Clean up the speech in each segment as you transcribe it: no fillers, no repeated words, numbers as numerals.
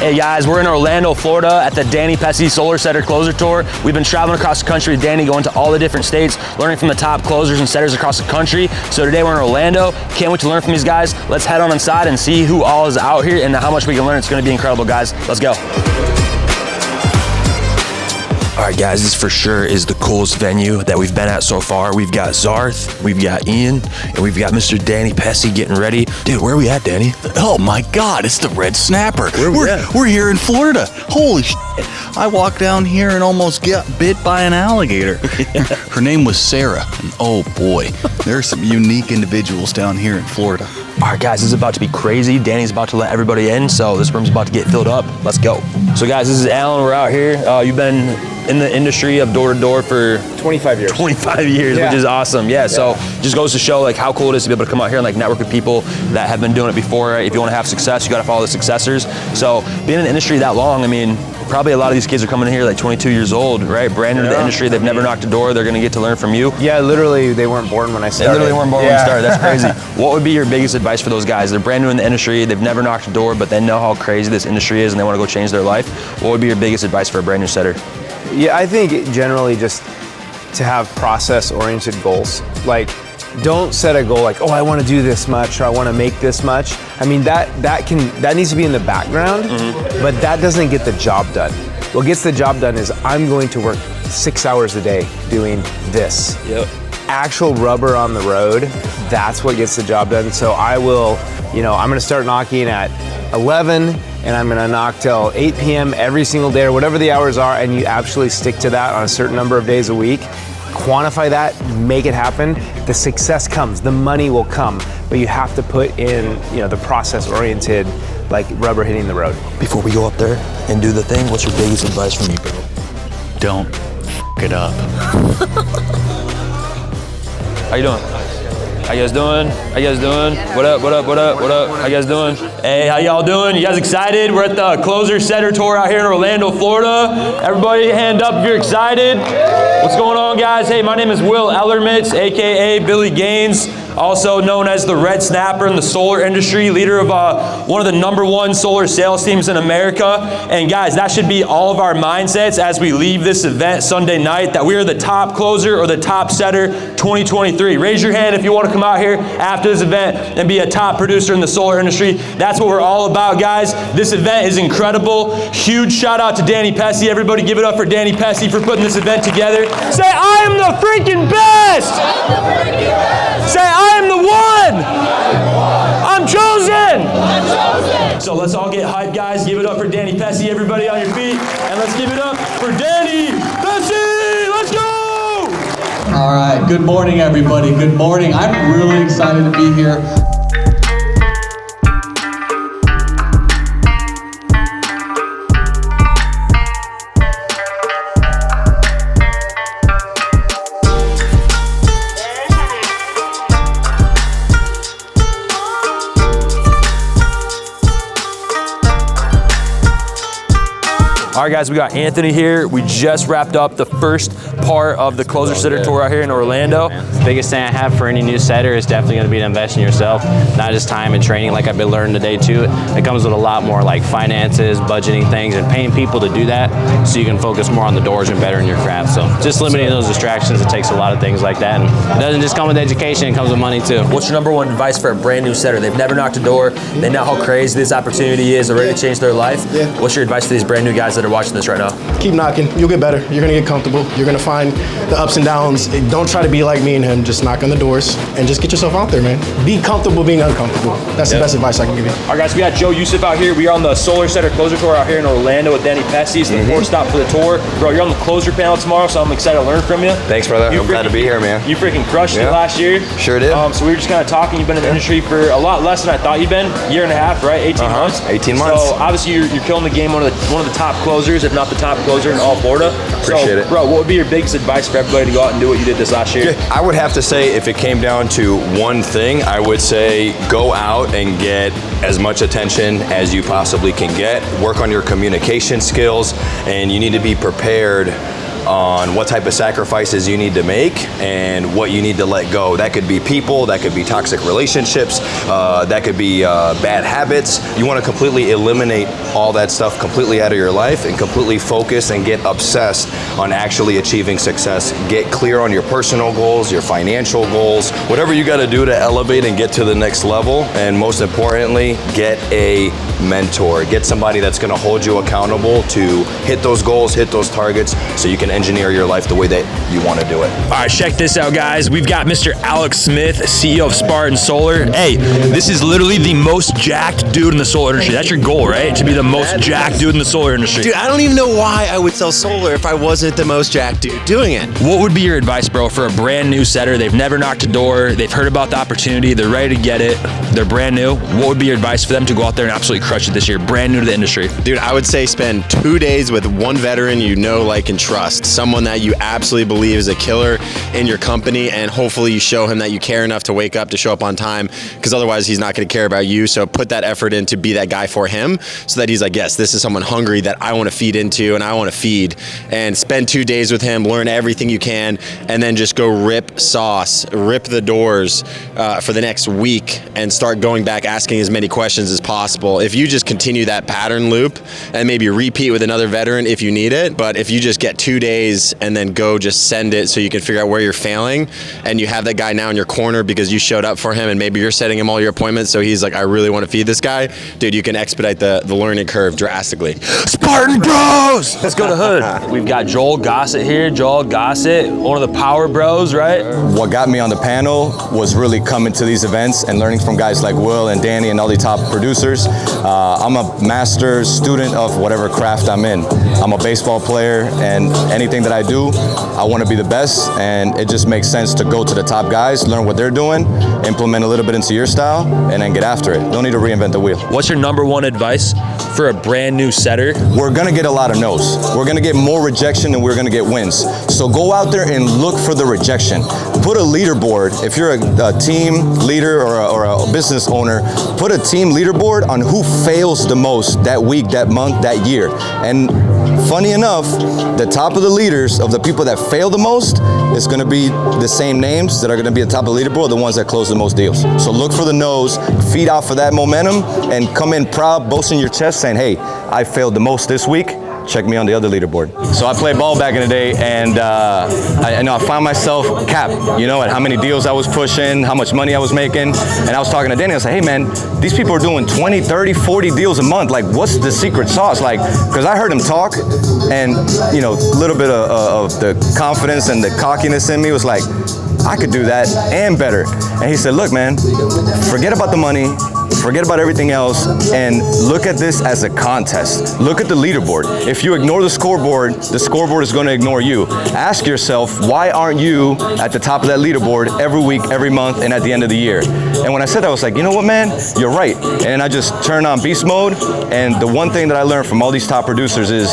Hey guys, we're in Orlando, Florida at the Danny Pessy Solar Setter Closer Tour. We've been traveling across the country with Danny, going to all the different states, learning from the top closers and setters across the country. So today we're in Orlando. Can't wait to learn from these guys. Let's head on inside and see who all is out here and how much we can learn. It's gonna be incredible, guys. Let's go. All right, guys, this for sure is the coolest venue that we've been at so far. We've got Zarth, we've got Ian, and we've got Mr. Danny Pessy getting ready. Dude, where are we at, Danny? Oh my God, it's the Red Snapper. We're here in Florida. Holy shit. I walked down here and almost got bit by an alligator. Her name was Sarah, and oh boy, there are some unique individuals down here in Florida. All right, guys, this is about to be crazy. Danny's about to let everybody in, so this room's about to get filled up. Let's go. So guys, this is Alan, we're out here. You've been in the industry of door-to-door for 25 years. 25 years, which is awesome. Yeah, so just goes to show like how cool it is to be able to come out here and like network with people that have been doing it before. Right? If you want to have success, you got to follow the successors. So being in the industry that long, I mean, probably a lot of these kids are coming in here like 22 years old, right? Brand new to the industry. They've never knocked a door. They're going to get to learn from you. Yeah, literally, they weren't born when I started. They literally weren't born when you started. That's crazy. What would be your biggest advice for those guys? They're brand new in the industry. They've never knocked a door, but they know how crazy this industry is and they want to go change their life. What would be your biggest advice for a brand new setter? Yeah, I think generally just to have process-oriented goals. Like, don't set a goal like, oh, I want to do this much or I want to make this much. I mean, that needs to be in the background, but that doesn't get the job done. What gets the job done is I'm going to work 6 hours a day doing this. Yep. Actual rubber on the road, that's what gets the job done. So I will, I'm gonna start knocking at 11 and I'm gonna knock till 8 p.m. every single day or whatever the hours are, and you actually stick to that on a certain number of days a week. Quantify that, make it happen. The success comes, the money will come, but you have to put in, the process-oriented, like rubber hitting the road. Before we go up there and do the thing, what's your biggest advice from me, bro? Don't f it up. How you doing? How you guys doing? How you guys doing? What up, what up, what up, what up? How you guys doing? Hey, how y'all doing? You guys excited? We're at the Closer Setter Tour out here in Orlando, Florida. Everybody hand up if you're excited. What's going on, guys? Hey, my name is Will Ellermitz, AKA Billy Gaines, also known as the Red Snapper in the solar industry, leader of one of the #1 solar sales teams in America. And guys, that should be all of our mindsets as we leave this event Sunday night, that we are the top closer or the top setter 2023. Raise your hand if you want to come out here after this event and be a top producer in the solar industry. That's what we're all about, guys. This event is incredible. Huge shout out to Danny Pessy. Everybody give it up for Danny Pessy for putting this event together. Say, I am the freaking best! Say, I am the one! I'm chosen! So let's all get hyped, guys. Give it up for Danny Pessy. Everybody on your feet. And let's give it up for Danny Pessy! Let's go! All right, good morning, everybody. Good morning. I'm really excited to be here. All right, guys, we got Anthony here. We just wrapped up the first part of the Closer Setter Tour out here in Orlando. The biggest thing I have for any new setter is definitely going to be to invest in yourself, not just time and training like I've been learning today too. It comes with a lot more like finances, budgeting things, and paying people to do that so you can focus more on the doors and bettering your craft. So just limiting those distractions, it takes a lot of things like that. And it doesn't just come with education, it comes with money too. What's your #1 advice for a brand new setter? They've never knocked a door. They know how crazy this opportunity is. They're ready to change their life. Yeah. What's your advice to these brand new guys that are watching this right now? Keep knocking. You'll get better. You're going to get comfortable. You're going to find the ups and downs. Don't try to be like me and him. Just knock on the doors and just get yourself out there, man. Be comfortable being uncomfortable. That's the best advice I can give you. All right, guys, we got Joe Yusuf out here. We are on the Solar Setter Closer Tour out here in Orlando with Danny Pessy. It's the fourth stop for the tour. Bro, you're on the closer panel tomorrow, so I'm excited to learn from you. Thanks, brother. I'm glad to be here, man. You freaking crushed it last year. Sure did. So we were just kind of talking. You've been in the industry for a lot less than I thought you'd been. Year and a half, right? 18 months. 18 months. So obviously you're killing the game. One of the top closers, if not the top closer in all Florida. Appreciate it. Bro, what would be your biggest advice for everybody to go out and do what you did this last year? I would have to say, if it came down to one thing, I would say go out and get as much attention as you possibly can get. Work on your communication skills, and you need to be prepared on what type of sacrifices you need to make and what you need to let go. That could be people, that could be toxic relationships, that could be bad habits. You want to completely eliminate all that stuff completely out of your life and completely focus and get obsessed on actually achieving success. Get clear on your personal goals, your financial goals, whatever you got to do to elevate and get to the next level. And most importantly, get a mentor. Get somebody that's going to hold you accountable to hit those goals, hit those targets, so you can engineer your life the way that you want to do it. All right, check this out, guys. We've got Mr. Alex Smith, CEO of Spartan Solar. Hey, this is literally the most jacked dude in the solar industry. That's your goal, right? To be the most jacked dude in the solar industry. Dude, I don't even know why I would sell solar if I wasn't the most jacked dude doing it. What would be your advice, bro, for a brand new setter? They've never knocked a door. They've heard about the opportunity. They're ready to get it. They're brand new. What would be your advice for them to go out there and absolutely crush it this year? Brand new to the industry. Dude, I would say spend 2 days with one veteran you know, like, and trust. Someone that you absolutely believe is a killer in your company, and hopefully you show him that you care enough to wake up, to show up on time, because otherwise he's not going to care about you. So put that effort in to be that guy for him, so that he's like, yes, this is someone hungry that I want to feed into and I want to feed. And spend 2 days with him, learn everything you can, and then just go rip sauce, rip the doors for the next week, and start going back asking as many questions as possible. If you just continue that pattern loop and maybe repeat with another veteran if you need it, but if you just get 2 days and then go just send it so you can figure out where you're failing, and you have that guy now in your corner because you showed up for him and maybe you're setting him all your appointments, so he's like, I really want to feed this guy, dude, you can expedite the learning curve drastically. Spartan Bros! Let's go to Hood. We've got Joel Gossett here. Joel Gossett, one of the power bros, right? What got me on the panel was really coming to these events and learning from guys like Will and Danny and all the top producers. I'm a master student of whatever craft I'm in. I'm a baseball player, and anything that I do, I want to be the best, and it just makes sense to go to the top guys, learn what they're doing, implement a little bit into your style, and then get after it. Don't need to reinvent the wheel. What's your number one advice for a brand new setter? We're going to get a lot of no's. We're going to get more rejection than we're going to get wins. So go out there and look for the rejection. Put a leaderboard. If you're a team leader or a business owner, put a team leaderboard on who fails the most that week, that month, that year. And funny enough, the top of the leaders of the people that fail the most is going to be the same names that are going to be at the top of the leaderboard, the ones that close the most deals. So look for the no's, feed off of that momentum, and come in proud, boasting your chest, saying, hey, I failed the most this week. Check me on the other leaderboard. So I played ball back in the day, and I found myself capped, at how many deals I was pushing, how much money I was making. And I was talking to Danny, I was like, hey man, these people are doing 20, 30, 40 deals a month. Like, what's the secret sauce? Like, because I heard him talk, and a little bit of the confidence and the cockiness in me was like, I could do that and better. And he said, look man, forget about the money, forget about everything else, and look at this as a contest. Look at the leaderboard. If you ignore the scoreboard is going to ignore you. Ask yourself, why aren't you at the top of that leaderboard every week, every month, and at the end of the year? And when I said that, I was like, you know what, man? You're right. And I just turned on beast mode, and the one thing that I learned from all these top producers is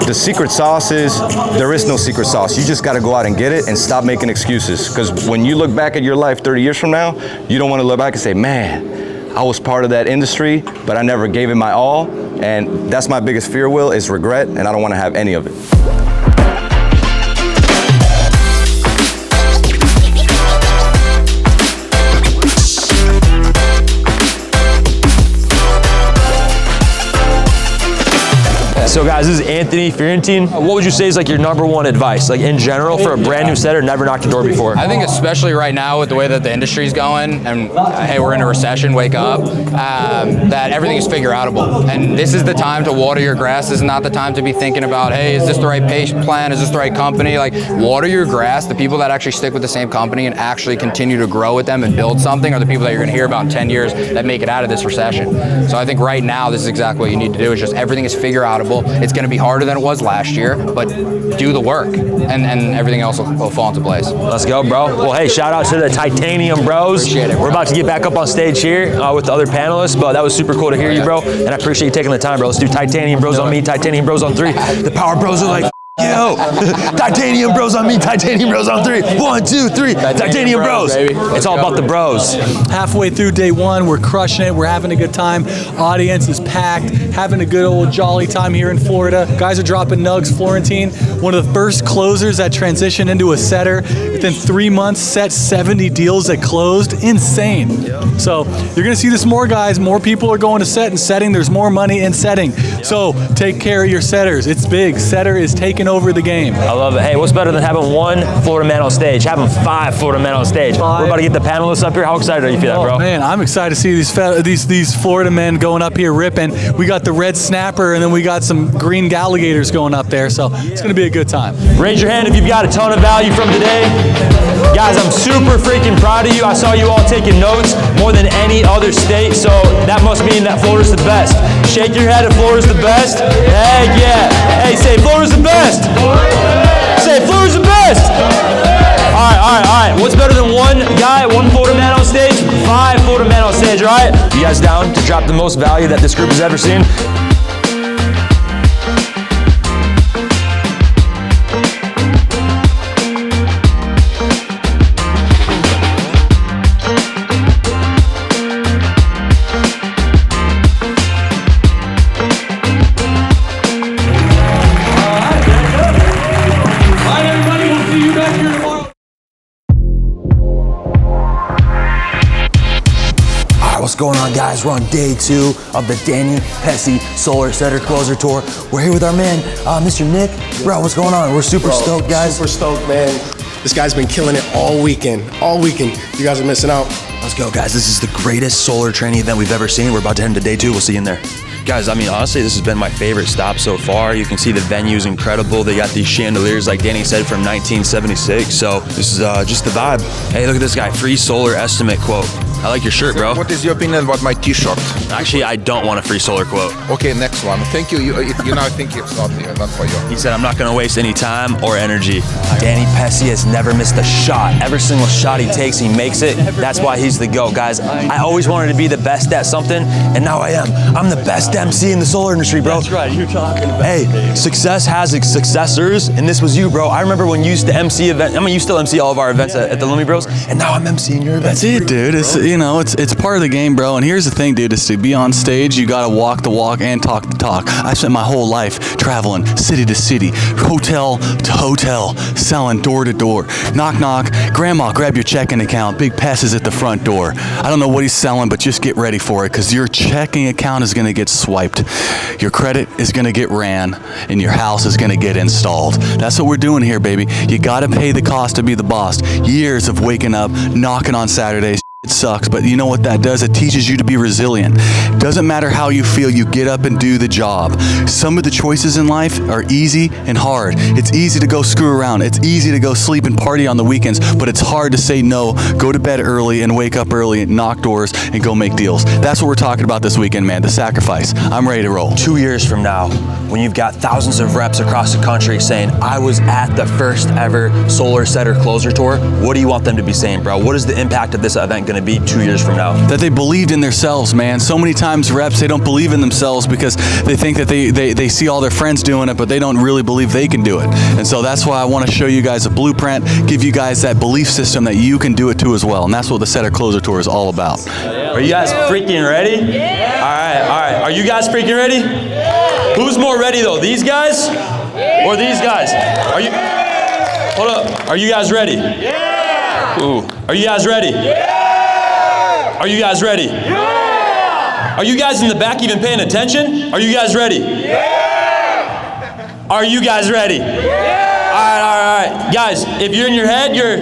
the secret sauce is there is no secret sauce. You just got to go out and get it and stop making excuses. Because when you look back at your life 30 years from now, you don't want to look back and say, man, I was part of that industry, but I never gave it my all. And that's my biggest fear, Will, is regret, and I don't want to have any of it. So guys, this is Anthony Fiorentine. What would you say is like your number one advice, like in general, for a brand new setter, never knocked a door before? I think especially right now with the way that the industry's going, and hey, we're in a recession, wake up, that everything is figure outable. And this is the time to water your grass. This is not the time to be thinking about, hey, is this the right patient plan? Is this the right company? Like, water your grass. The people that actually stick with the same company and actually continue to grow with them and build something are the people that you're gonna hear about in 10 years that make it out of this recession. So I think right now, this is exactly what you need to do. Is just everything is figure outable. It's going to be harder than it was last year, but do the work, and everything else will fall into place. Let's go, bro. Well, hey, shout out to the Titanium Bros. Appreciate it, bro. We're about to get back up on stage here with the other panelists, but that was super cool to hear you, bro. And I appreciate you taking the time, bro. Let's do Titanium Bros on me, Titanium Bros on 3. The Power Bros are like, you. Yo, titanium bros on me, titanium bros on 3. 1, 2, 3. Titanium bros. Baby. It's all about the bros. Halfway through day one, we're crushing it. We're having a good time. Audience is packed, having a good old jolly time here in Florida. Guys are dropping nugs. Florentine, one of the first closers that transitioned into a setter. Within 3 months, set 70 deals that closed. Insane. So you're gonna see this more, guys. More people are going to set and setting. There's more money in setting. So take care of your setters. It's big. Setter is taking over the game. I love it. Hey, what's better than having 1 Florida man on stage? Having 5 Florida men on stage. We're about to get the panelists up here. How excited are you for that, bro? Man, I'm excited to see these Florida men going up here ripping. We got the red snapper, and then we got some green alligators going up there. So it's gonna be a good time. Raise your hand if you've got a ton of value from today. Guys, I'm super freaking proud of you. I saw you all taking notes more than any other state, so that must mean that Florida's the best. Shake your head if Florida's the best. Heck yeah. Hey, say Florida's the best. Say Florida's the best. All right. What's better than 1 guy, 1 Florida man on stage? 5 Florida men on stage, all right? You guys down to drop the most value that this group has ever seen? What's going on, guys? We're on day 2 of the Danny Pessy Solar Setter Closer Tour. We're here with our man, Mr. Nick. Bro, what's going on? We're super stoked, guys. Super stoked, man. This guy's been killing it all weekend. All weekend. You guys are missing out. Let's go, guys. This is the greatest solar training event we've ever seen. We're about to head into day 2. We'll see you in there. Guys, I mean, honestly, this has been my favorite stop so far. You can see the venue's incredible. They got these chandeliers, like Danny said, from 1976. So this is just the vibe. Hey, look at this guy. Free solar estimate quote. I like your shirt, bro. What is your opinion about my t-shirt? Actually, I don't want a free solar quote. Okay, next one. Thank you. You now think it's not for you. He said, I'm not going to waste any time or energy. Danny Pessy has never missed a shot. Every single shot he takes, he makes it. That's why he's the GOAT, guys. I always wanted to be the best at something, and now I am. I'm the best MC in the solar industry, bro. That's right, you're talking about. Hey, success has its successors, and this was you, bro. I remember when you used to MC events. I mean, you still MC all of our events at the Lumi Bros, and now I'm MCing your events. That's it, dude. It's part of the game, bro. And here's the thing, dude, is to be on stage, you gotta walk the walk and talk the talk. I spent my whole life traveling city to city, hotel to hotel, selling door to door. Knock, knock. Grandma, grab your checking account. Big Pess is at the front door. I don't know what he's selling, but just get ready for it, because your checking account is gonna get swiped. Your credit is gonna get ran, and your house is gonna get installed. That's what we're doing here, baby. You gotta pay the cost to be the boss. Years of waking up, knocking on Saturdays. It sucks, but you know what that does? It teaches you to be resilient. Doesn't matter how you feel, you get up and do the job. Some of the choices in life are easy and hard. It's easy to go screw around. It's easy to go sleep and party on the weekends, but it's hard to say no, go to bed early and wake up early and knock doors and go make deals. That's what we're talking about this weekend, man, the sacrifice. I'm ready to roll. 2 years from now, when you've got thousands of reps across the country saying, I was at the first ever Solar Setter Closer Tour, what do you want them to be saying, bro? What is the impact of this event going to be 2 years from now? That they believed in themselves, man. So many times reps, they don't believe in themselves because they think that they see all their friends doing it, but they don't really believe they can do it. And so that's why I want to show you guys a blueprint, give you guys that belief system that you can do it too as well. And that's what the Setter Closer Tour is all about. Are you guys freaking ready? Yeah. All right. Are you guys freaking ready? Yeah. Who's more ready though? These guys or these guys? Hold up. Are you guys ready? Yeah. Ooh. Are you guys ready? Yeah. Are you guys ready? Yeah! Are you guys in the back even paying attention? Are you guys ready? Yeah! Are you guys ready? Yeah! All right. Guys, if you're in your head, you're...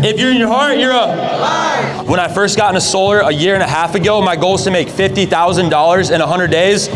If you're in your heart, you're alive. When I first got into solar a year and a half ago, my goal is to make $50,000 in 100 days,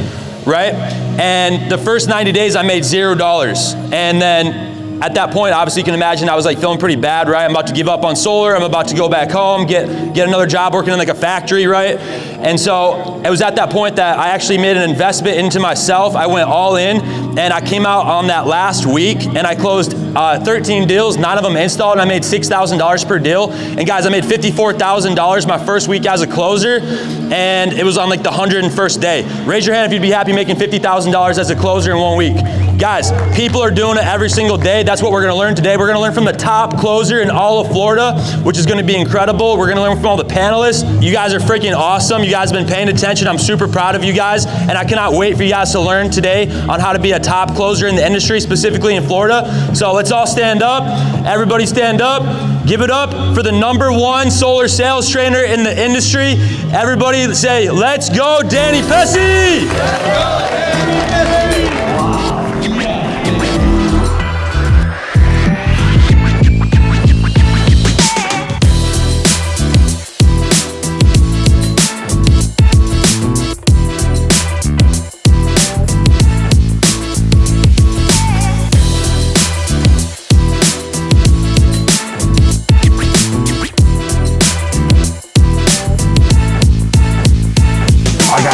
right? And the first 90 days, I made $0. And then at that point, obviously you can imagine I was like feeling pretty bad, right? I'm about to give up on solar. I'm about to go back home, get another job working in like a factory, right? And so it was at that point that I actually made an investment into myself. I went all in, and I came out on that last week, and I closed 13 deals, 9 of them installed, and I made $6,000 per deal. And guys, I made $54,000 my first week as a closer, and it was on like the 101st day. Raise your hand if you'd be happy making $50,000 as a closer in 1 week. Guys, people are doing it every single day. That's what we're gonna learn today. We're gonna learn from the top closer in all of Florida, which is gonna be incredible. We're gonna learn from all the panelists. You guys are freaking awesome. You guys have been paying attention. I'm super proud of you guys, and I cannot wait for you guys to learn today on how to be a top closer in the industry, specifically in Florida. So let's all stand up. Everybody stand up. Give it up for the #1 solar sales trainer in the industry. Everybody say, let's go, Danny Pessy! Let's go, Danny Pessy!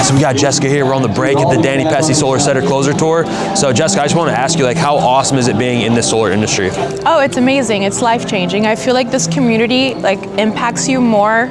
So we got Jessica here. We're on the break at the Danny Pessy Solar Setter Closer Tour. So Jessica, I just want to ask you, like, how awesome is it being in the solar industry? Oh, it's amazing. It's life-changing. I feel like this community impacts you more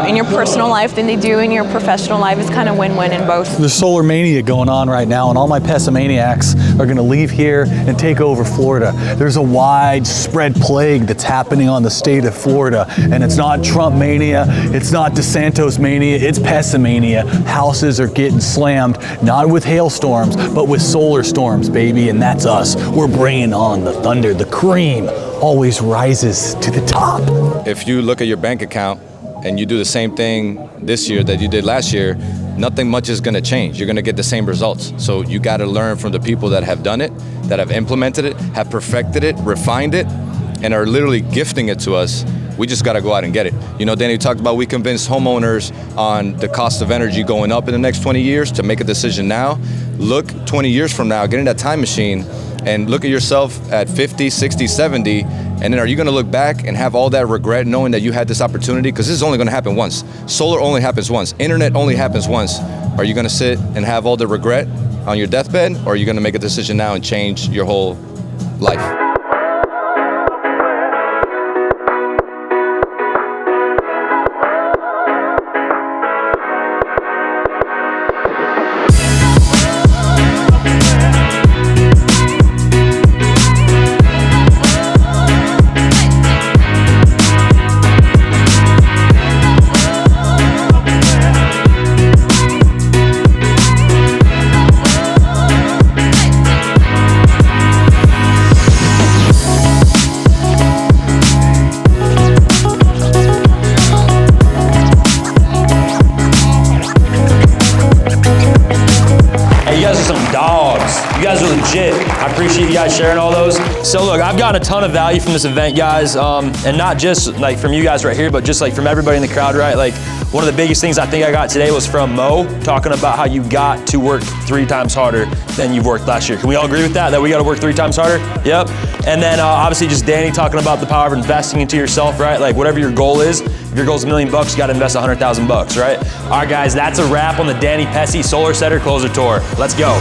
in your personal life than they do in your professional life. It's kind of win-win in both. There's solar mania going on right now, and all my pessimaniacs are going to leave here and take over Florida. There's a widespread plague that's happening on the state of Florida, and it's not Trump mania, it's not DeSantos mania, it's pessimania. Houses are getting slammed, not with hailstorms, but with solar storms, baby, and that's us. We're bringing on the thunder. The cream always rises to the top. If you look at your bank account and you do the same thing this year that you did last year, nothing much is gonna change. You're gonna get the same results. So you gotta learn from the people that have done it, that have implemented it, have perfected it, refined it, and are literally gifting it to us. We just gotta go out and get it. You know, Danny talked about we convinced homeowners on the cost of energy going up in the next 20 years to make a decision now. Look 20 years from now, get in that time machine and look at yourself at 50, 60, 70, and then are you gonna look back and have all that regret knowing that you had this opportunity? Because this is only gonna happen once. Solar only happens once. Internet only happens once. Are you gonna sit and have all the regret on your deathbed, or are you gonna make a decision now and change your whole life? You guys are legit. I appreciate you guys sharing all those. So look, I've gotten a ton of value from this event, guys, and not just like from you guys right here, but just like from everybody in the crowd, right? Like one of the biggest things I think I got today was from Mo, talking about how you got to work 3 times harder than you've worked last year. Can we all agree with that? That we got to work 3 times harder? Yep. And then obviously just Danny talking about the power of investing into yourself, right? Like whatever your goal is, if your goal is $1 million, you got to invest $100,000, right? All right, guys, that's a wrap on the Danny Pessy Solar Setter Closer Tour. Let's go.